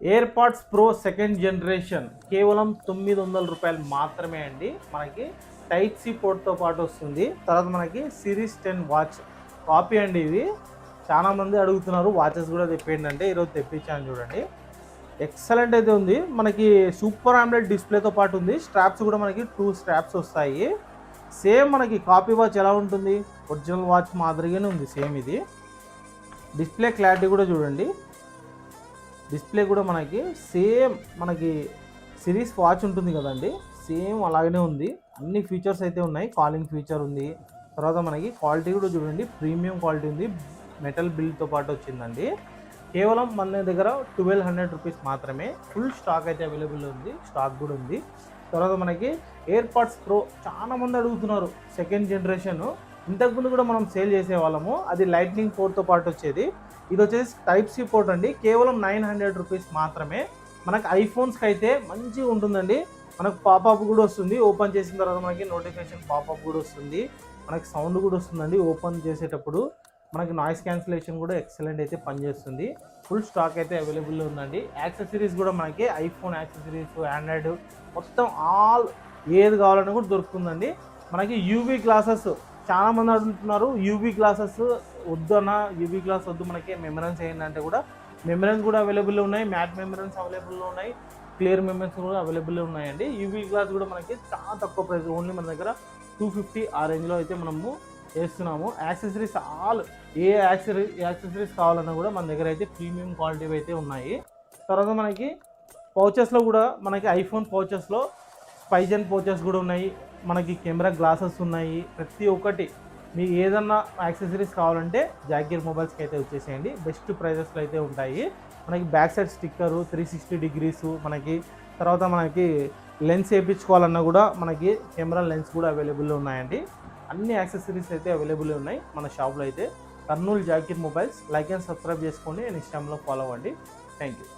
Air pads Pro second generation కేవలం 900 రూపాయలు మాత్రమే అండి. మనకి టైప్ సి పోర్ట్తో పాటు వస్తుంది. తర్వాత మనకి సిరీస్ 10 వాచ్ కాపీ అండి. ఇవి చాలామంది అడుగుతున్నారు వాచెస్ కూడా తెప్పియండి అంటే ఈరోజు తెప్పించాను చూడండి. ఎక్సలెంట్ అయితే ఉంది. మనకి సూపర్ ఆమ్లెట్ డిస్ప్లేతో పాటు ఉంది. స్ట్రాప్స్ కూడా మనకి 2 స్ట్రాప్స్ వస్తాయి. సేమ్ మనకి కాపీ వాచ్ ఎలా ఉంటుంది, ఒరిజినల్ వాచ్ మాదిరిగానే ఉంది సేమ్. ఇది డిస్ప్లే క్లారిటీ కూడా చూడండి. డిస్ప్లే కూడా మనకి సేమ్ మనకి సిరీస్ వాచ్ ఉంటుంది కదండి, సేమ్ అలాగనే ఉంది. అన్ని ఫీచర్స్ అయితే ఉన్నాయి. కాలింగ్ ఫీచర్ ఉంది. తర్వాత మనకి క్వాలిటీ కూడా చూడండి, ప్రీమియం క్వాలిటీ ఉంది. మెటల్ బిల్డ్తో పాటు వచ్చిందండి. కేవలం మన దగ్గర 1200 రూపీస్ మాత్రమే. ఫుల్ స్టాక్ అయితే అవైలబుల్ ఉంది, స్టాక్ కూడా ఉంది. తర్వాత మనకి ఎయిర్ పాడ్స్ ప్రో చాలామంది అడుగుతున్నారు సెకండ్ జనరేషన్. ఇంతకుముందు కూడా మనం సేల్ చేసేవాళ్ళము, అది లైట్నింగ్ పోర్ట్తో పాటు వచ్చేది. ఇది వచ్చేసి టైప్ సి పోర్ట్ అండి. కేవలం 900 రూపీస్ మాత్రమే. మనకు ఐఫోన్స్కి అయితే మంచిగా ఉంటుందండి. మనకు పాపప్ కూడా వస్తుంది. ఓపెన్ చేసిన తర్వాత మనకి నోటిఫికేషన్ పాపప్ కూడా వస్తుంది. మనకి సౌండ్ కూడా వస్తుందండి ఓపెన్ చేసేటప్పుడు. మనకి నాయిస్ క్యాన్సిలేషన్ కూడా ఎక్సలెంట్ అయితే పనిచేస్తుంది. ఫుల్ స్టాక్ అయితే అవైలబుల్ ఉందండి. యాక్సెసరీస్ కూడా మనకి ఐఫోన్ యాక్సెసరీస్, ఆండ్రాయిడ్ మొత్తం ఆల్ ఏది కావాలన్నా కూడా దొరుకుతుందండి. మనకి యూవీ గ్లాసెస్ చాలామంది అడుగుతున్నారు. యూవీ గ్లాసెస్ వద్దు అన్న, యూవీ గ్లాస్ వద్దు మనకి మెమరెన్స్ ఏంటంటే కూడా మెమరెన్స్ కూడా అవైలబుల్ ఉన్నాయి. మ్యాట్ మెమరెన్స్ అవైలబుల్ ఉన్నాయి. క్లియర్ మెమరెన్స్ కూడా అవైలబుల్ ఉన్నాయండి. యూవీ గ్లాస్ కూడా మనకి చాలా తక్కువ ప్రైస్, ఓన్లీ మన దగ్గర 250 ఆ రేంజ్లో అయితే మనము వేస్తున్నాము. యాక్సెసరీస్ ఆల్ ఏ యాక్సెసరీస్ కావాలన్నా కూడా మన దగ్గర అయితే ప్రీమియం క్వాలిటీ అయితే ఉన్నాయి. తర్వాత మనకి పౌచెస్లో కూడా మనకి ఐఫోన్ పౌచెస్లో స్పైజన్ పౌచెస్ కూడా ఉన్నాయి. మనకి కెమెరా గ్లాసెస్ ఉన్నాయి. ప్రతి ఒక్కటి మీకు ఏదన్నా యాక్సెసరీస్ కావాలంటే జాగీర్ మొబైల్స్కి అయితే వచ్చేసేయండి. బెస్ట్ ప్రైజెస్లో అయితే ఉంటాయి. మనకి బ్యాక్ సైడ్ స్టిక్కరు 360 డిగ్రీస్ మనకి. తర్వాత మనకి లెన్స్ వేయించుకోవాలన్నా కూడా మనకి కెమెరా లెన్స్ కూడా అవైలబుల్ ఉన్నాయండి. అన్ని యాక్సెసరీస్ అయితే అవైలబుల్ ఉన్నాయి మన షాప్లో అయితే. Kurnool jagir mobiles. Like and subscribe చేసుకోండి అండ్ ఇన్స్టాగ్రామ్లో ఫాలో అవ్వండి. Thank you.